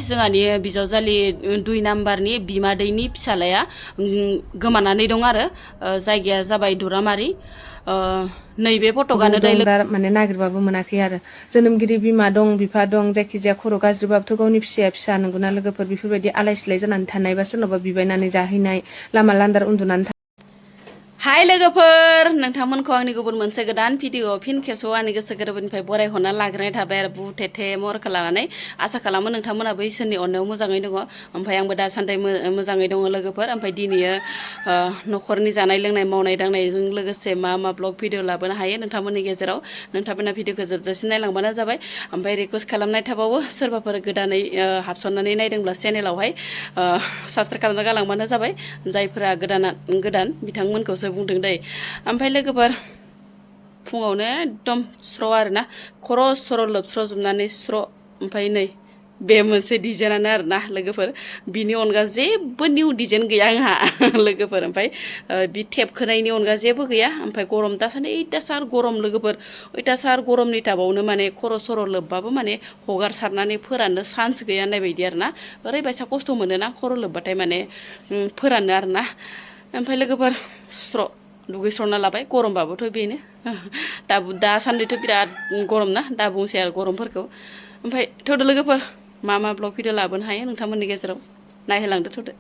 जोंहानि बिजावजालि 2 नाम्बारनि बिमादैनि फिसालाया गोमानानै दं आरो जायगाया जाबाय दुरामारि नैबे फट'गानो दा माने नागिरबाबो मोनाखै आरो जोनोमगिरि बिमा दं बिफा दं जायखिजाया खर' गाज्रिबाबोथ' गावनि फिसाया फिसा नंगौना लोगोफोर बेफोरबायदि आलाय सिलाय जानानै थानाय बा सोरनावबा बिबायनानै जाहैनाय लामा लान्दार उन्दुनानै हाय लोगोफोर नोंथांमोनखौ आंनि गुबुन मोनसे गोदान भिडिअ फिन खेबसेबाव आंनि गोसो गोरबोनिफ्राय बरायहरना लाग्रोनाय थाबाय आरो बुथेथे महरखौ लानानै आसा खालामो नोंथांमोनाबो इसोरनि अननायाव मोजाङै दङ ओमफ्राय आंबो दासान्दि मोजाङै दङ लोगोफोर ओमफ्राय दिनैयो न'खरनि जानाय लोंनाय मावनाय दांनायजों लोगोसे मा ब्लग भिडिअ लाबोनो हायो नोंथांमोननि गेजेराव नोंथांमोना भिडिअखौ जोबजासिम नायलांबानो जाबाय ओमफ्राय रिकुवेस्ट खालामनाय थाबावो सोरबाफोर गोदानै हाबसननानै नायदोंब्ला चेनेलावहाय साबसक्राइब खालामना गालांबानो जाबाय जायफोरा गोदान बिथांमोनखौसो बुंदों दै ओमफ्राय लोगोफोर फुङावनो एकदम स्र' आरोना खर' सर' लोबस्र'जोबनानै स्र' ओमफ्राय नै बे मोनसे डिजाइनानो आरोना लोगोफोर बिनि अनगा जेबो निउ डिजाइन गैया आंहा लोगोफोर ओमफ्राय बि टेप खोनायनि अनगा जेबो गैया ओमफ्राय गरम दासान्दि अयथासार गरम लोगोफोर अयथासार गरमनि टाबावनो माने खर' सर' लोबबाबो माने हगारसारनानै फोराननो चान्स गैया होननाय बायदि आरोना ओरैबायसा खस्थ' मोनोना खर' लोबबाथाय माने फोराननो आरोना ओमफ्राय लोगोफोर स्र' दुगैस्र'ना लाबाय गरमबाबोथ' बेनो दासान्दिथ' बिराद गरम ना दा बुंसै आरो गरमफोरखौ ओमफ्राय थौदो लोगोफोर मा ब्लग भिडिअ लाबोनो हायो नोंथांमोननि गेजेराव नायहोलांदो थौदो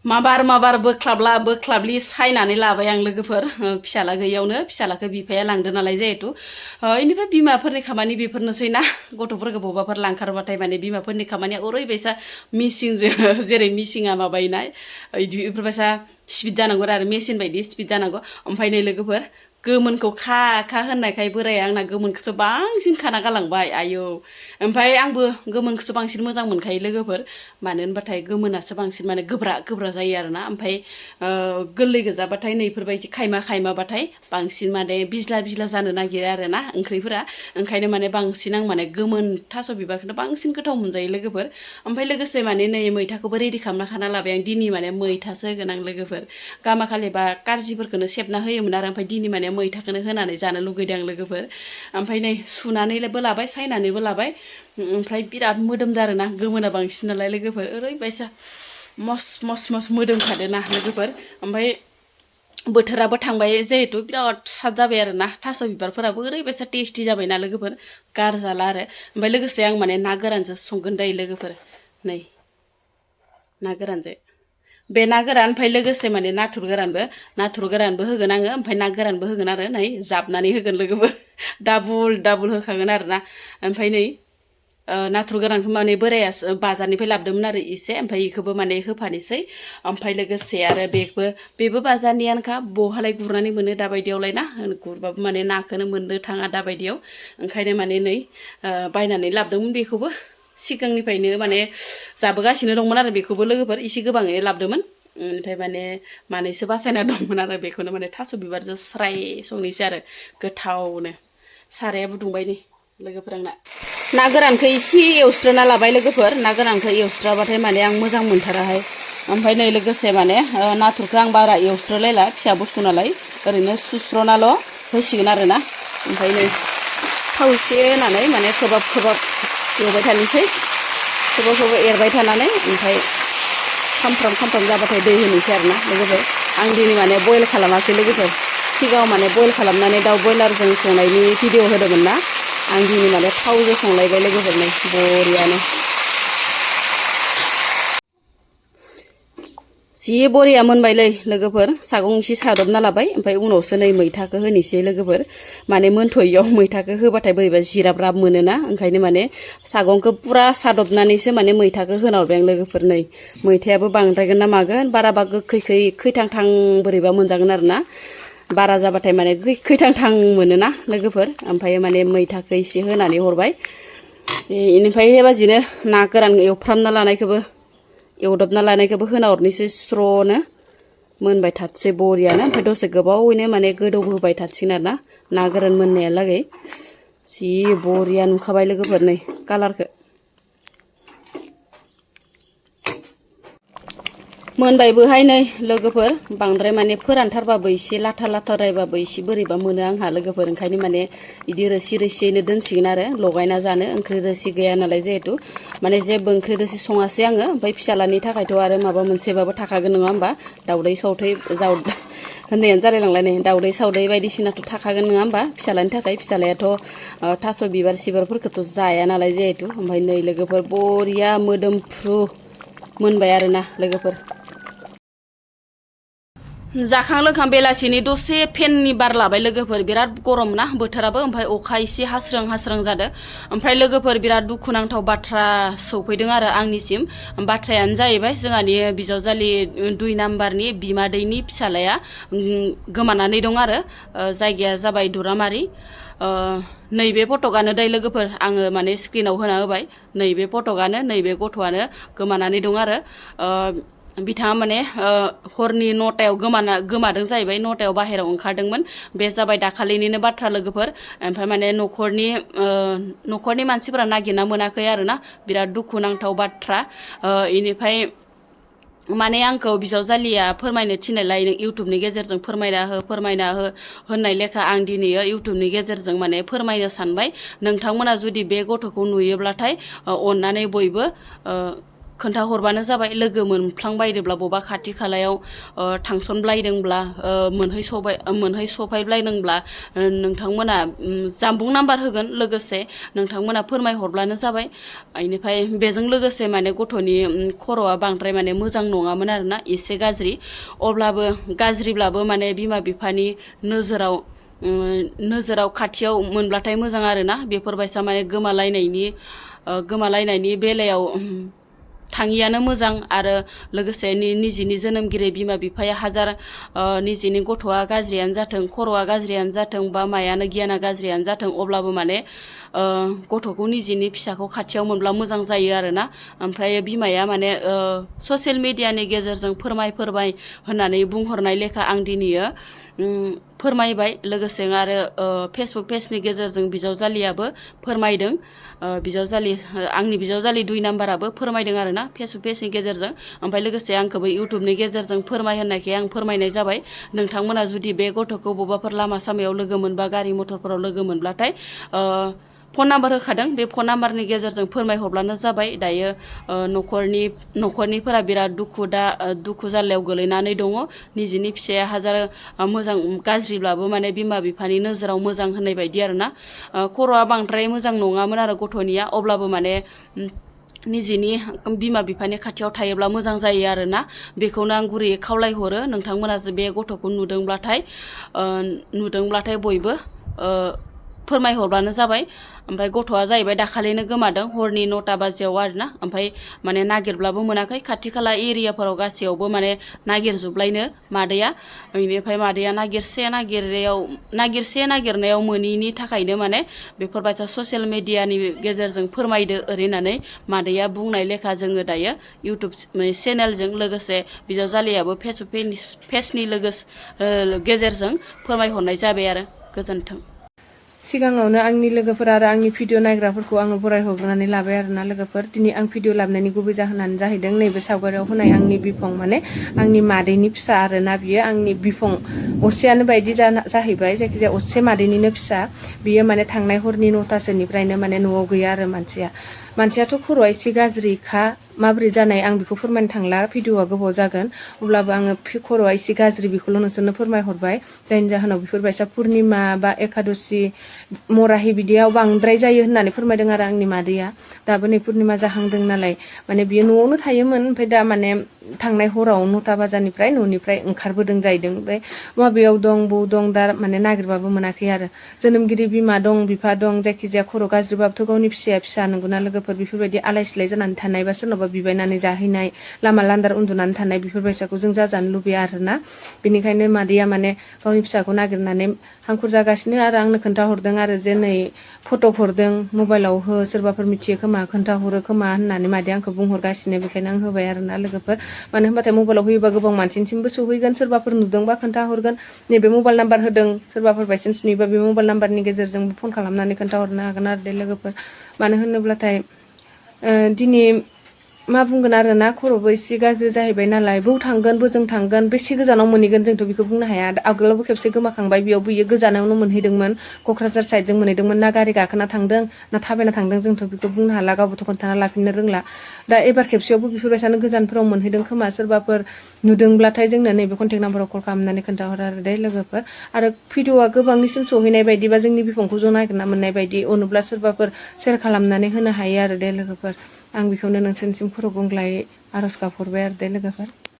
माबार बोख्लाबलि सायनानै लाबाय आं लोगोफोर फिसाला गैयियावनो फिसालाखौ बिफाया लांदो नालाय जिहेथु बेनिफ्राय बिमाफोरनि खामानि बेफोरनोसै ना गथ'फोरखौ बबाफोर लांखारबाथाय माने बिमाफोरनि खामानिया ओरैबायसा मिसिंजों जेरै मिसिङा माबायोना बेफोरबायसा स्पिड जानांगौ आरो मेसिन बायदि स्पिड जानांगौ ओमफ्राय नै लोगोफोर गोमोनखौ खा होननायखाय बोराया आंना गोमोनखौसो बांसिन खाना गालांबाय आयौ ओमफ्राय आंबो गोमोनखौसो बांसिन मोजां मोनखायो लोगोफोर मानो होनबाथाय गोमोनासो बांसिन माने गोब्रा जायो आरोना ओमफ्राय गोरलै गोजाबाथाय नैफोरबायदि खायमाबाथाय बांसिन माने बिज्ला जानो नागिरो आरोना ओंख्रिफोरा ओंखायनो माने बांसिन आं माने गोमोन थास' बिबारखौनो बांसिन गोथाव मोनजायो लोगोफोर ओमफ्राय लोगोसे माने नै मैथाखौबो रेडि खालामना खाना लाबाय आं दिनै माने मैथासो होगोन आं लोगोफोर गामाखालि बा कारजिफोरखौनो सेबना होयोमोन आरो ओमफ्राय दिनै माने मैथाखौनो होनानै जानो लुगैदों आं लोगोफोर ओमफ्राय नै सुनानैबो लाबाय सायनानैबो लाबाय ओमफ्राय बिराद मोदोमदो आरोना गोमोना बांसिन नालाय लोगोफोर ओरैबायसा मस मोदोमखादो ना लोगोफोर ओमफ्राय बोथोराबो थांबाय जिहेथु बिराद साद जाबाय आरोना थास' बिबारफोराबो ओरैबायसा टेस्टि जाबायना लोगोफोर गारजाला आरो ओमफ्राय लोगोसे आं माने ना गोरानजों संगोन दायो लोगोफोर नै ना गोरानजों बे ना गोरान ओमफ्राय लोगोसे माने नाथुर गोरानबो होगोन आङो ओमफ्राय ना गोरानबो होगोन आरो नै जाबनानै होगोन लोगोफोर डाबुल होखागोन आरोना ओमफ्राय नै नाथुर गोरानखौ माने बोराया बाजारनिफ्राय लाबोदोंमोन आरो इसे ओमफ्राय बेखौबो माने होफानोसै ओमफ्राय लोगोसे आरो बेबो बाजारनियानोखा बहालाय गुरनानै मोनो दाबायदियावलाय ना गुरबाबो माने नाखौनो मोननो थाङा दाबायदियाव ओंखायनो माने नै बायनानै लाबोदोंमोन बेखौबो सिगांनिफ्रायनो माने जाबोगासिनो दंमोन आरो बेखौबो लोगोफोर एसे गोबाङै लाबोदोंमोन ओमफ्राय माने मानैसो बासायना दंमोन आरो बेखौनो माने थास' बिबारजों स्राय संनोसै आरो गोथावनो सारायाबो दुंबाय नै लोगोफोर आंना ना गोरानखौ एसे एवस्रोना लाबाय लोगोफोर ना गोरानखौ एवस्राबाथाय माने आं मोजां मोनथाराहाय ओमफ्राय नै लोगोसे माने नाथुरखौ आं बारा एवस्रोलायला फिसा बुस्थु नालाय ओरैनो सुस्र'नाल' होसिगोन आरोना ओमफ्राय नै थाव एसे होनानै माने खोबाब एवबाय थानोसै खोबाब एरबाय थानानै ओमफ्राय खामफ्राम जाबाथाय दै होनोसै आरोना लोगोफोर आं दिनै माने बयल खालामासै लोगोफोर सिगाङाव माने बयल खालामनानै दाउ बयलारजों संनायनि भिडिअ होदोंमोन ना आं दिनै माने थावजों संलायबाय लोगोफोर नै बरियानो जि बरिया मोनबायलै लोगोफोर सागं एसे सादबना लाबाय ओमफ्राय उनावसो नै मैथाखौ होनोसै लोगोफोर माने मोनथ'यैयाव मैथाखौ होबाथाय बोरैबा जिराब मोनोना ओंखायनो माने सागंखौ पुरा सादबनानैसो माने मैथाखौ होनाहरबाय आं लोगोफोर नै मैथायाबो बांद्रायगोन ना मागोन बाराबा खैथांथां बोरैबा मोनजागोन आरोना बारा जाबाथाय माने खैथांथां मोनोना लोगोफोर ओमफ्राय माने मैथाखौ एसे होनानै हरबाय बेनिफ्राय बेबादिनो ना गोरान एवदबना लानायखौबो होना हरनोसै स्र'नो मोनबाय थाथसै बरियानो ओमफ्राय दसे गोबावैनो माने गोदौहोबाय थासिगोन आरोना ना गोरान मोननायालागै जि बरिया नुखाबाय लोगोफोर नै कालारखौ मोनबायबोहाय नै लोगोफोर बांद्राय माने फोरानथारबाबो एसे लाथा लाथाद्रायबाबो एसे बोरैबा मोनो आंहा लोगोफोर ओंखायनो माने इदि रोसि रोसियैनो दोनसिगोन आरो लगायना जानो ओंख्रि रोसि गैया नालाय जिहेतु माने जेबो ओंख्रि रोसि सङासै आङो ओमफ्राय फिसालानि थाखायथ' आरो माबा मोनसेबाबो थाखागोन नङा होमबा दाउदै सावथै होननायानो जालायलांलाय नै दाउदै सावदै बायदिसिनाथ' थाखागोन नङा होमबा फिसालानि थाखाय फिसालायाथ' थास' बिबार सिबारफोरखौथ' जाया नालाय जिहेतु ओमफ्राय नै लोगोफोर बरिया मोदोमफ्रु मोनबाय आरोना लोगोफोर जाखां लोंखां बेलासिनि दसे फेननि बार लाबाय लोगोफोर बिराद गरम ना बोथोराबो ओमफ्राय अखा एसे हास्रों हास्रों जादों ओमफ्राय लोगोफोर बिराद दुखुनांथाव बाथ्रा सौफैदों आरो आंनिसिम बाथ्रायानो जाहैबाय जोंहानि बिजावजालि 2 नाम्बारनि बिमादैनि फिसालाया गोमानानै दं आरो जायगाया जाबाय दुरामारि नैबे फटकआनो दै लोगोफोर आङो माने स्क्रिनाव होना होबाय नैबे फटकआनो नैबे गथ'आनो गोमानानै दं आरो बिथाङा माने हरनि 9टायाव गोमादों जाहैबाय 9टायाव बाहेरायाव ओंखारदोंमोन बे जाबाय दाखालिनिनो बाथ्रा लोगोफोर ओमफ्राय माने न'खरनि मानसिफोरा नागिरना मोनाखै आरोना बिराद दुखुनांथाव बाथ्रा इनिफ्राय माने आंखौ बिजावजालिया फोरमायनो थिननायलाय नों इउटुबनि गेजेरजों फोरमायना हो होननाय लेखा आं दिनै इउटुबनि गेजेरजों माने फोरमायनो सानबाय नोंथांमोना जुदि बे गथ'खौ नुयोब्लाथाय अननानै बयबो खोन्थाहरबानो जाबाय लोगो मोनफ्लांबायदोब्ला बबेबा खाथि खालायाव थांसनब्लायदोंब्ला मोनहैसफायब्लायदोंब्ला नोंथांमोना जामबुं नाम्बार होगोन लोगोसे नोंथांमोना फोरमायहरब्लानो जाबाय बेनिफ्राय बेजों लोगोसे माने गथ'नि खर'आ बांद्राय माने मोजां नङामोन आरोना एसे गाज्रिब्लाबो माने बिमा बिफानि नोजोराव खाथियाव मोनब्लाथाय मोजां आरोना बेफोरबायसा माने गोमालायनायनि बेलायाव थाङियानो मोजां आरो लोगोसे निजिनि जोनोमगिरि बिमा बिफाया हाजार निजिनि गथ'आ गाज्रियानो जाथों खर'आ गाज्रियानो जाथों बा मायानो गियाना गाज्रियानो जाथों अब्लाबो माने गथ'खौ निजिनि फिसाखौ खाथियाव मोनब्ला मोजां जायो आरोना ओमफ्राय बिमाया माने ससियेल मिडियानि गेजेरजों फोरमाय होननानै बुंहरनाय लेखा आं दिनैयो फोरमायबाय लोगोसे आरो फेसबुक पेजनि गेजेरजों बिजावजालियाबो फोरमायदों आंनि बिजावजालि 2 नाम्बाराबो फोरमायदों आरोना फेसबुक पेजनि गेजेरजों ओमफ्राय लोगोसे आंखौबो इउटुबनि गेजेरजों फोरमाय होननायखाय आं फोरमायनाय जाबाय नोंथांमोना जुदि बे गथ'खौ बबेबाफोर लामा सामायाव लोगो मोनबा गारि मथरफोराव लोगो मोनब्लाथाय फन नाम्बार होखादों बे फन नाम्बारनि गेजेरजों फोरमायहरब्लानो जाबाय दायो न'खरनिफोरा बिराद दुखु जाल्लायाव गोलैनानै दङ निजिनि फिसाया हाजार मोजां गाज्रिब्लाबो माने बिमा बिफानि नोजोराव मोजां होननाय बायदि आरोना खर'आ बांद्राय मोजां नङामोन आरो गथ'निया अब्लाबो माने निजिनि बिमा बिफानि खाथियाव थायोब्ला मोजां जायो आरोना बेखौनो आं गुरैयै खावलायहरो नोंथांमोना बे गथ'खौ नुदोंब्लाथाय बयबो फोरमायहरब्लानो जाबाय ओमफ्राय गथ'आ जाहैबाय दाखालिनो गोमादों हरनि 9टा बाजियाव आरोना ओमफ्राय माने नागिरब्लाबो मोनाखै खाथि खाला एरियाफोराव गासैयावबो माने नागिरजोबलायनो मादैया बेनिफ्राय मादैया नागिरनायाव मोनिनि थाखायनो माने बेफोरबायसा ससियेल मिडियानि गेजेरजों फोरमायदो ओरै होननानै मादैया बुंनाय लेखा जोङो दायो इउटुब चेनेलजों लोगोसे बिजावजालियाबो फेसबुक पेजनि गेजेरजों फोरमायहरनाय जाबाय आरो गोजोन्थों सिगाङावनो आंनि लोगोफोर आरो आंनि भिडिअ नायग्राफोरखौ आङो बरायहरग्रोनानै लाबाय आरोना लोगोफोर दिनै आं भिडिअ लाबोनायनि गुबै जाहोनानो जाहैदों नैबे सावगारियाव होनाय आंनि बिफं माने आंनि मादैनि फिसा आरोना बियो आंनि बिफं असेयानो बायदि जाहैबाय जायखिजाया असे मादैनिनो फिसा बियो माने थांनाय हरनि 9टासोनिफ्रायनो माने न'आव गैया आरो मानसियाथ' खर'आ एसे गाज्रिखा माबोरै जानाय आं बेखौ फोरमायनो थांला भिडिअआ गोबाव जागोन अब्लाबो आङो खर'आ एसे गाज्रि बेखौल' नोंसोरनो फोरमायहरबाय जायनि जाहोनाव बेफोरबायसा पुर्निमा बा एकादशि मराहि बिदियाव बांद्राय जायो होननानै फोरमायदों आरो आंनि मादैया दाबो नै पुर्निमा जाहांदों नालाय माने बियो न'आवनो थायोमोन ओमफ्राय दा माने थांनाय हराव 9टा बाजारनिफ्राय न'निफ्राय ओंखारबोदों जाहैदों ओमफ्राय माबेयाव दं बबाव दं दा माने नागिरबाबो मोनाखै आरो जोनोमगिरि बिमा दं बिफा दं जायखिजाया खर' गाज्रिबाबोथ' गावनि फिसाया फिसा नंगौना लोगोफोर बेफोरबायदि आलाय सिलाय जानानै थानाय बा सोरनावबा बिबायनानै जाहैनाय लामा लान्दार उन्दुनानै थानाय बेफोरबायसाखौ जों जाजानो लुबैया आरोना बेनिखायनो मादैया माने गावनि फिसाखौ नागिरनानै हांखुर जागासिनो आरो आंनो खोन्थाहरदों आरो जे नै फट' हरदों मबाइलाव हो सोरबाफोर मिथियो खोमा खोन्थाहरो खोमा होननानै मादैया आंखौ बुंहरगासिनो बेखायनो आं होबाय आरोना लोगोफोर मानो होनबाथाय मबाइलाव होयोबा गोबां मानसिनिसिमबो सहैगोन सोरबाफोर नुदोंबा खोन्थाहरगोन नैबे मबाइल नाम्बार होदों सोरबाफोर बायसान्स नुयोबा बे मबाइल नाम्बारनि गेजेरजों फन खालामनानै खोन्थाहरनो हागोन आरो दे लोगोफोर मानो होनोब्लाथाय दिनै मा बुंगोन आरो ना खर'बो एसे गाज्रि जाहैबाय नालाय बौ थांगोन बोजों थांगोन बेसे गोजानाव मोनहैगोन जोंथ' बेखौ बुंनो हाया आगोलावबो खेबसे गोमाखांबाय बेयावबो इयो गोजानावनो मोनहैदोंमोन क'क्राझार साइडजों मोनहैदोंमोन ना गारि गाखोना थांदों ना थाबायना थांदों जोंथ' बेखौ बुंनो हाला गावबोथ' खोन्थाना लाफिननो रोंला दा एबार खेबसेयावबो बेफोरबायसानो गोजानफोराव मोनहैदों खोमा सोरबाफोर नुदोंब्लाथाय जोंनो नैबे कन्टेक्ट नाम्बाराव कल खालामनानै खोन्थाहर आरो दे लोगोफोर आरो भिडिअआ गोबांनिसिम सहैनाय बायदिबा जोंनि बिफंखौ ज' नागिरना मोननाय बायदि अनोब्ला सोरबाफोर सेयार खालामनानै होनो हायो आरो दे लोगोफोर आं बेखौनो नोंसोरनिसिम खर' गंग्लाय आर'ज गाबहरबाय आरो दे लोगोफोर